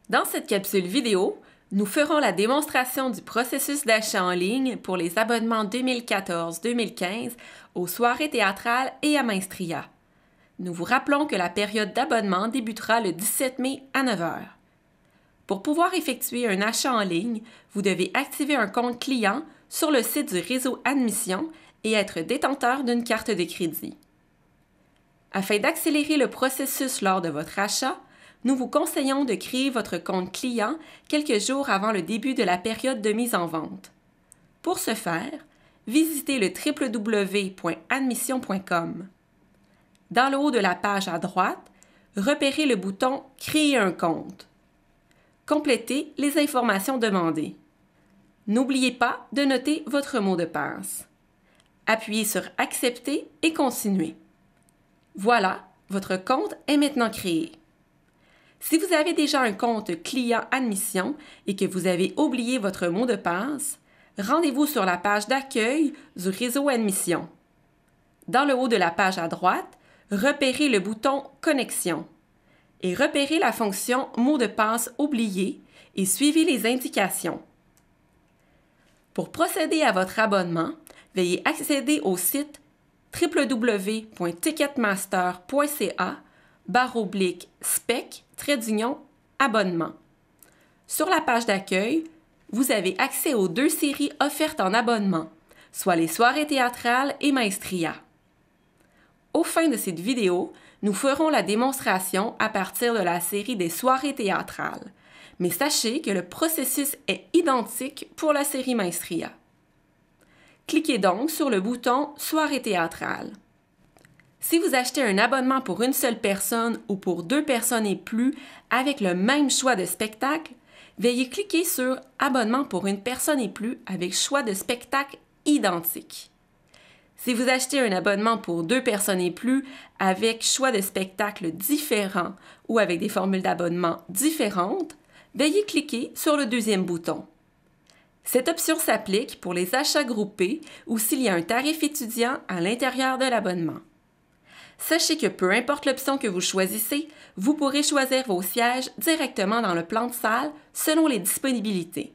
Dans cette capsule vidéo, nous ferons la démonstration du processus d'achat en ligne pour les abonnements 2014-2015 aux soirées théâtrales et à Maestria. Nous vous rappelons que la période d'abonnement débutera le 17 mai à 9 h. Pour pouvoir effectuer un achat en ligne, vous devez activer un compte client sur le site du réseau Admission et être détenteur d'une carte de crédit. Afin d'accélérer le processus lors de votre achat, nous vous conseillons de créer votre compte client quelques jours avant le début de la période de mise en vente. Pour ce faire, visitez le www.admission.com. Dans le haut de la page à droite, repérez le bouton « Créer un compte ». Complétez les informations demandées. N'oubliez pas de noter votre mot de passe. Appuyez sur « Accepter » et « Continuer ». Voilà, votre compte est maintenant créé. Si vous avez déjà un compte client Admission et que vous avez oublié votre mot de passe, rendez-vous sur la page d'accueil du réseau Admission. Dans le haut de la page à droite, repérez le bouton « Connexion » et repérez la fonction « Mot de passe oublié » et suivez les indications. Pour procéder à votre abonnement, veuillez accéder au site www.ticketmaster.ca/spec-abonnement. Sur la page d'accueil, vous avez accès aux deux séries offertes en abonnement, soit les soirées théâtrales et Maestria. Au fin de cette vidéo, nous ferons la démonstration à partir de la série des soirées théâtrales, mais sachez que le processus est identique pour la série Maestria. Cliquez donc sur le bouton « Soirée théâtrale ». Si vous achetez un abonnement pour une seule personne ou pour 2 personnes et plus avec le même choix de spectacle, veuillez cliquer sur « Abonnement pour une personne et plus avec choix de spectacle identique ». Si vous achetez un abonnement pour 2 personnes et plus avec choix de spectacle différent ou avec des formules d'abonnement différentes, veuillez cliquer sur le deuxième bouton. Cette option s'applique pour les achats groupés ou s'il y a un tarif étudiant à l'intérieur de l'abonnement. Sachez que peu importe l'option que vous choisissez, vous pourrez choisir vos sièges directement dans le plan de salle selon les disponibilités.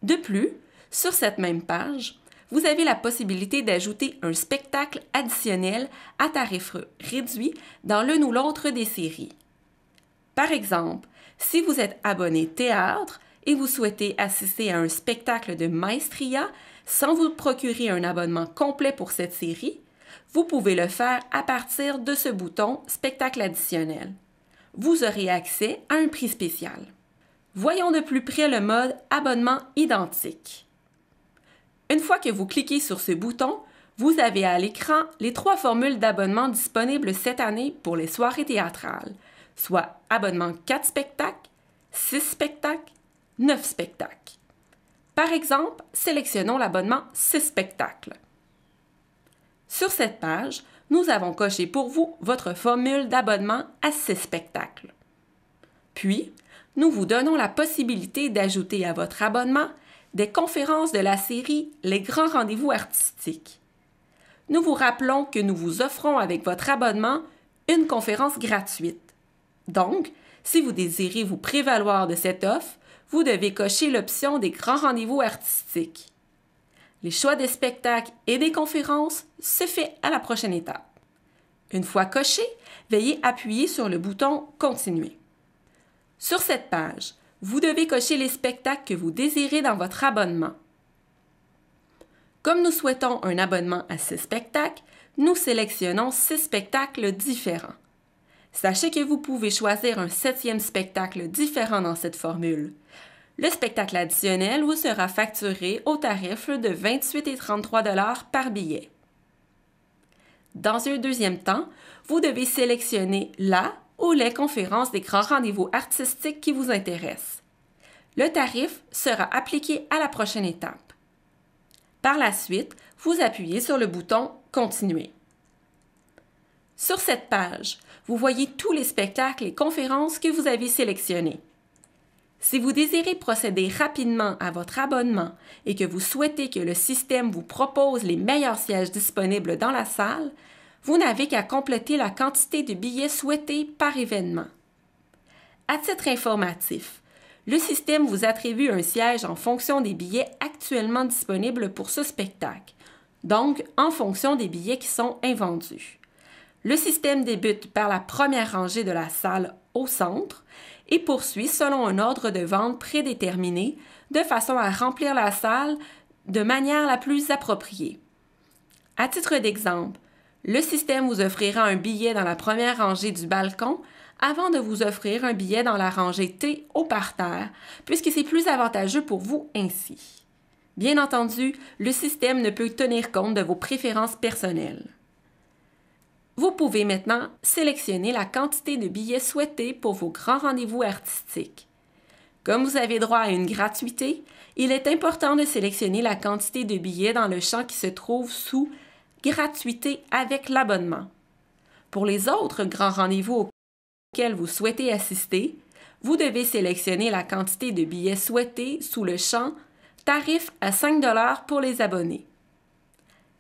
De plus, sur cette même page, vous avez la possibilité d'ajouter un spectacle additionnel à tarif réduit dans l'une ou l'autre des séries. Par exemple, si vous êtes abonné théâtre et vous souhaitez assister à un spectacle de Maestria sans vous procurer un abonnement complet pour cette série, vous pouvez le faire à partir de ce bouton « Spectacle additionnel ». Vous aurez accès à un prix spécial. Voyons de plus près le mode « Abonnement identique ». Une fois que vous cliquez sur ce bouton, vous avez à l'écran les 3 formules d'abonnement disponibles cette année pour les soirées théâtrales, soit abonnement 4 spectacles, 6 spectacles, 9 spectacles. Par exemple, sélectionnons l'abonnement 6 spectacles. Sur cette page, nous avons coché pour vous votre formule d'abonnement à 6 spectacles. Puis, nous vous donnons la possibilité d'ajouter à votre abonnement des conférences de la série Les grands rendez-vous artistiques. Nous vous rappelons que nous vous offrons avec votre abonnement une conférence gratuite. Donc, si vous désirez vous prévaloir de cette offre, vous devez cocher l'option des grands rendez-vous artistiques. Les choix des spectacles et des conférences se fait à la prochaine étape. Une fois coché, veuillez appuyer sur le bouton « Continuer ». Sur cette page, vous devez cocher les spectacles que vous désirez dans votre abonnement. Comme nous souhaitons un abonnement à 6 spectacles, nous sélectionnons 6 spectacles différents. Sachez que vous pouvez choisir un 7e spectacle différent dans cette formule. Le spectacle additionnel vous sera facturé au tarif de 28,33 $ par billet. Dans un deuxième temps, vous devez sélectionner la ou les conférences des grands rendez-vous artistiques qui vous intéressent. Le tarif sera appliqué à la prochaine étape. Par la suite, vous appuyez sur le bouton « Continuer ». Sur cette page, vous voyez tous les spectacles et conférences que vous avez sélectionnés. Si vous désirez procéder rapidement à votre abonnement et que vous souhaitez que le système vous propose les meilleurs sièges disponibles dans la salle, vous n'avez qu'à compléter la quantité de billets souhaités par événement. À titre informatif, le système vous attribue un siège en fonction des billets actuellement disponibles pour ce spectacle, donc en fonction des billets qui sont invendus. Le système débute par la première rangée de la salle au centre et poursuit selon un ordre de vente prédéterminé de façon à remplir la salle de manière la plus appropriée. À titre d'exemple, le système vous offrira un billet dans la première rangée du balcon avant de vous offrir un billet dans la rangée T au parterre, puisque c'est plus avantageux pour vous ainsi. Bien entendu, le système ne peut tenir compte de vos préférences personnelles. Vous pouvez maintenant sélectionner la quantité de billets souhaités pour vos grands rendez-vous artistiques. Comme vous avez droit à une gratuité, il est important de sélectionner la quantité de billets dans le champ qui se trouve sous « Gratuité avec l'abonnement ». Pour les autres grands rendez-vous auxquels vous souhaitez assister, vous devez sélectionner la quantité de billets souhaités sous le champ « Tarif à 5 $ pour les abonnés ».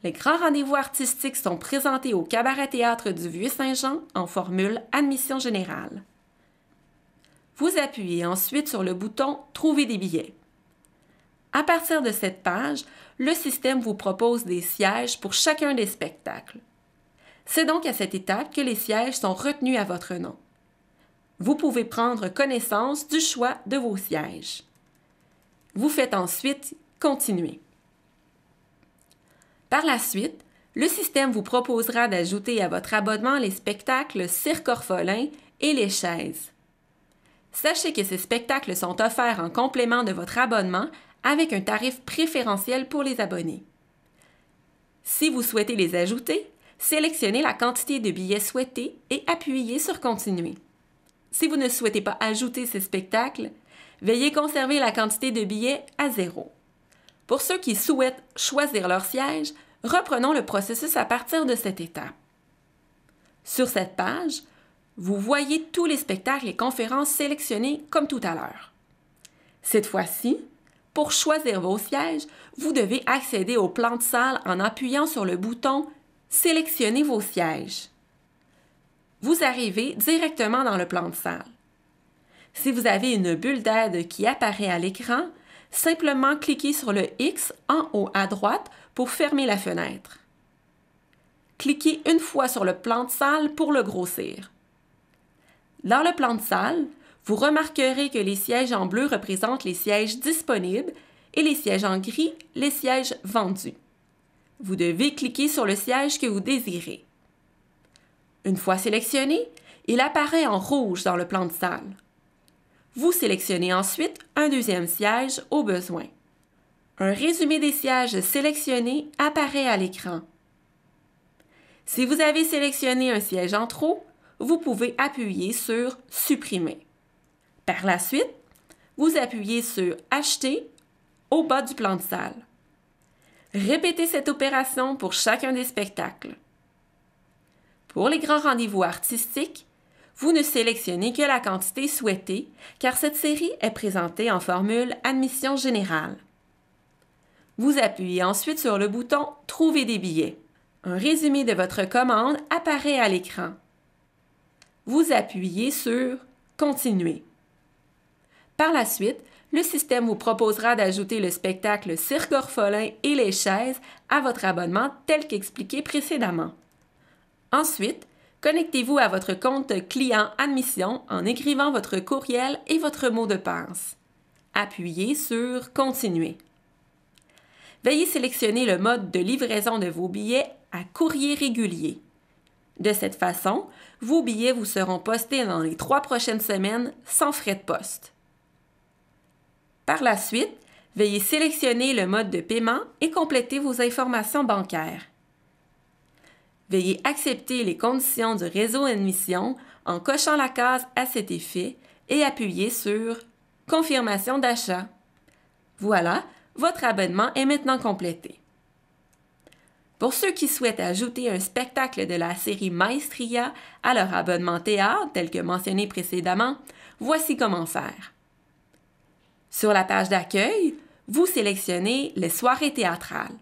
Les grands rendez-vous artistiques sont présentés au Cabaret-Théâtre du Vieux-Saint-Jean en formule admission générale. Vous appuyez ensuite sur le bouton « Trouver des billets ». À partir de cette page, le système vous propose des sièges pour chacun des spectacles. C'est donc à cette étape que les sièges sont retenus à votre nom. Vous pouvez prendre connaissance du choix de vos sièges. Vous faites ensuite « Continuer ». Par la suite, le système vous proposera d'ajouter à votre abonnement les spectacles Cirque Orphelin et les chaises. Sachez que ces spectacles sont offerts en complément de votre abonnement avec un tarif préférentiel pour les abonnés. Si vous souhaitez les ajouter, sélectionnez la quantité de billets souhaités et appuyez sur « Continuer ». Si vous ne souhaitez pas ajouter ces spectacles, veuillez conserver la quantité de billets à 0. Pour ceux qui souhaitent choisir leur siège, reprenons le processus à partir de cette étape. Sur cette page, vous voyez tous les spectacles et conférences sélectionnés comme tout à l'heure. Cette fois-ci, pour choisir vos sièges, vous devez accéder au plan de salle en appuyant sur le bouton « Sélectionner vos sièges ». Vous arrivez directement dans le plan de salle. Si vous avez une bulle d'aide qui apparaît à l'écran, simplement cliquez sur le X en haut à droite pour fermer la fenêtre. Cliquez une fois sur le plan de salle pour le grossir. Dans le plan de salle, vous remarquerez que les sièges en bleu représentent les sièges disponibles et les sièges en gris, les sièges vendus. Vous devez cliquer sur le siège que vous désirez. Une fois sélectionné, il apparaît en rouge dans le plan de salle. Vous sélectionnez ensuite un deuxième siège au besoin. Un résumé des sièges sélectionnés apparaît à l'écran. Si vous avez sélectionné un siège en trop, vous pouvez appuyer sur « Supprimer ». Par la suite, vous appuyez sur « Acheter » au bas du plan de salle. Répétez cette opération pour chacun des spectacles. Pour les grands rendez-vous artistiques, vous ne sélectionnez que la quantité souhaitée car cette série est présentée en formule admission générale. Vous appuyez ensuite sur le bouton « Trouver des billets ». Un résumé de votre commande apparaît à l'écran. Vous appuyez sur « Continuer ». Par la suite, le système vous proposera d'ajouter le spectacle Cirque Orphelin et les chaises à votre abonnement tel qu'expliqué précédemment. Ensuite, connectez-vous à votre compte client admission en écrivant votre courriel et votre mot de passe. Appuyez sur « Continuer ». Veuillez sélectionner le mode de livraison de vos billets à courrier régulier. De cette façon, vos billets vous seront postés dans les 3 prochaines semaines sans frais de poste. Par la suite, veuillez sélectionner le mode de paiement et compléter vos informations bancaires. Veuillez accepter les conditions du réseau admission en cochant la case à cet effet et appuyez sur « Confirmation d'achat ». Voilà, votre abonnement est maintenant complété. Pour ceux qui souhaitent ajouter un spectacle de la série Maestria à leur abonnement théâtre, tel que mentionné précédemment, voici comment faire. Sur la page d'accueil, vous sélectionnez les soirées théâtrales.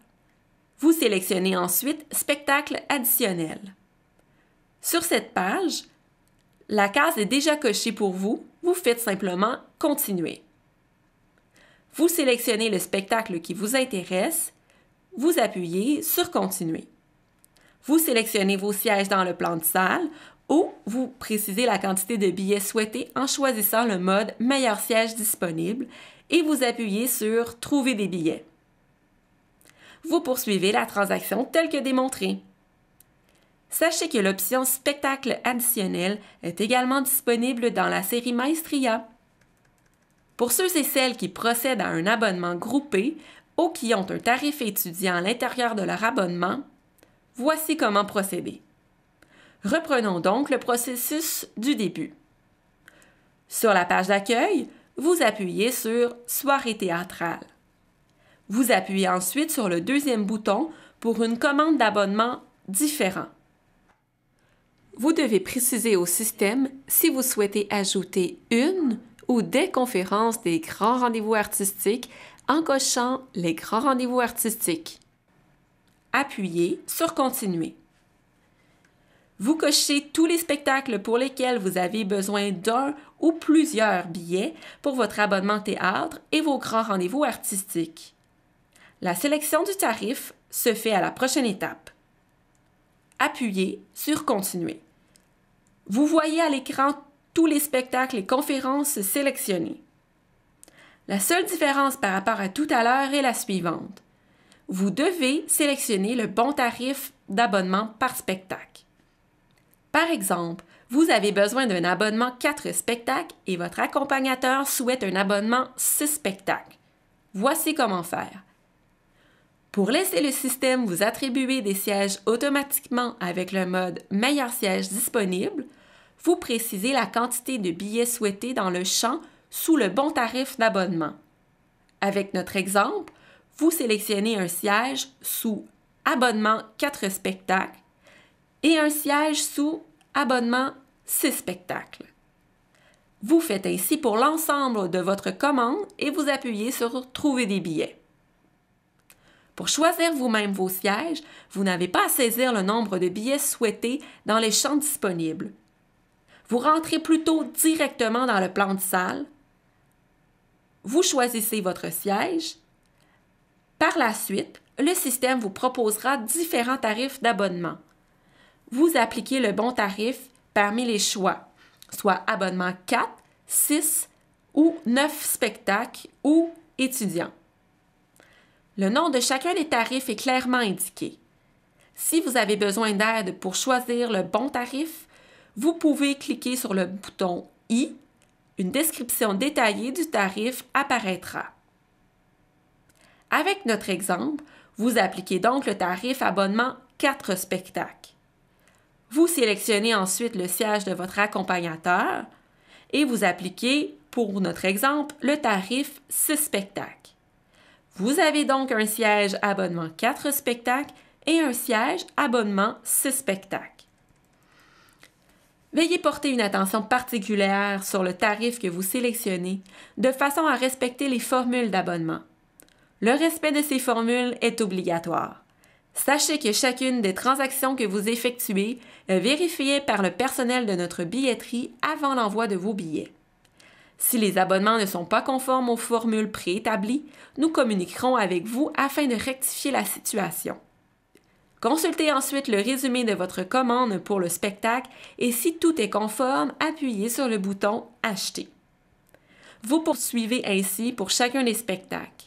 Vous sélectionnez ensuite « Spectacle additionnel ». Sur cette page, la case est déjà cochée pour vous vous faites simplement « Continuer ». Vous sélectionnez le spectacle qui vous intéresse, vous appuyez sur « Continuer ». Vous sélectionnez vos sièges dans le plan de salle ou vous précisez la quantité de billets souhaités en choisissant le mode « Meilleur siège disponible » et vous appuyez sur « Trouver des billets ». Vous poursuivez la transaction telle que démontrée. Sachez que l'option Spectacle additionnel est également disponible dans la série Maestria. Pour ceux et celles qui procèdent à un abonnement groupé ou qui ont un tarif étudiant à l'intérieur de leur abonnement, voici comment procéder. Reprenons donc le processus du début. Sur la page d'accueil, vous appuyez sur « Soirée théâtrale ». Vous appuyez ensuite sur le deuxième bouton pour une commande d'abonnement différent. Vous devez préciser au système si vous souhaitez ajouter une ou des conférences des grands rendez-vous artistiques en cochant les grands rendez-vous artistiques. Appuyez sur « Continuer ». Vous cochez tous les spectacles pour lesquels vous avez besoin d'un ou plusieurs billets pour votre abonnement théâtre et vos grands rendez-vous artistiques. La sélection du tarif se fait à la prochaine étape. Appuyez sur « Continuer ». Vous voyez à l'écran tous les spectacles et conférences sélectionnés. La seule différence par rapport à tout à l'heure est la suivante. Vous devez sélectionner le bon tarif d'abonnement par spectacle. Par exemple, vous avez besoin d'un abonnement 4 spectacles et votre accompagnateur souhaite un abonnement 6 spectacles. Voici comment faire. Pour laisser le système vous attribuer des sièges automatiquement avec le mode « Meilleur siège disponible », vous précisez la quantité de billets souhaités dans le champ sous le bon tarif d'abonnement. Avec notre exemple, vous sélectionnez un siège sous « Abonnement 4 spectacles » et un siège sous « Abonnement 6 spectacles ». Vous faites ainsi pour l'ensemble de votre commande et vous appuyez sur « Trouver des billets ». Pour choisir vous-même vos sièges, vous n'avez pas à saisir le nombre de billets souhaités dans les champs disponibles. Vous rentrez plutôt directement dans le plan de salle. Vous choisissez votre siège. Par la suite, le système vous proposera différents tarifs d'abonnement. Vous appliquez le bon tarif parmi les choix, soit abonnement 4, 6 ou 9 spectacles ou étudiants. Le nom de chacun des tarifs est clairement indiqué. Si vous avez besoin d'aide pour choisir le bon tarif, vous pouvez cliquer sur le bouton « I ». Une description détaillée du tarif apparaîtra. Avec notre exemple, vous appliquez donc le tarif abonnement 4 spectacles. Vous sélectionnez ensuite le siège de votre accompagnateur et vous appliquez, pour notre exemple, le tarif 6 spectacles. Vous avez donc un siège abonnement 4 spectacles et un siège abonnement 6 spectacles. Veuillez porter une attention particulière sur le tarif que vous sélectionnez de façon à respecter les formules d'abonnement. Le respect de ces formules est obligatoire. Sachez que chacune des transactions que vous effectuez est vérifiée par le personnel de notre billetterie avant l'envoi de vos billets. Si les abonnements ne sont pas conformes aux formules préétablies, nous communiquerons avec vous afin de rectifier la situation. Consultez ensuite le résumé de votre commande pour le spectacle et si tout est conforme, appuyez sur le bouton « Acheter ». Vous poursuivez ainsi pour chacun des spectacles.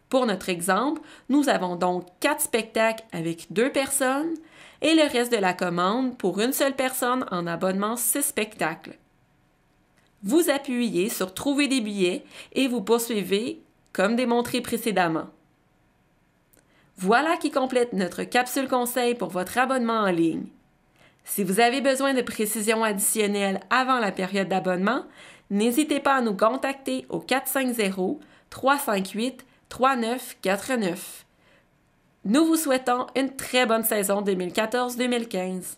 Pour notre exemple, nous avons donc 4 spectacles avec 2 personnes et le reste de la commande pour une seule personne en abonnement 6 spectacles. Vous appuyez sur « Trouver des billets » et vous poursuivez comme démontré précédemment. Voilà qui complète notre capsule conseil pour votre abonnement en ligne. Si vous avez besoin de précisions additionnelles avant la période d'abonnement, n'hésitez pas à nous contacter au 450-358-3949. Nous vous souhaitons une très bonne saison 2014-2015.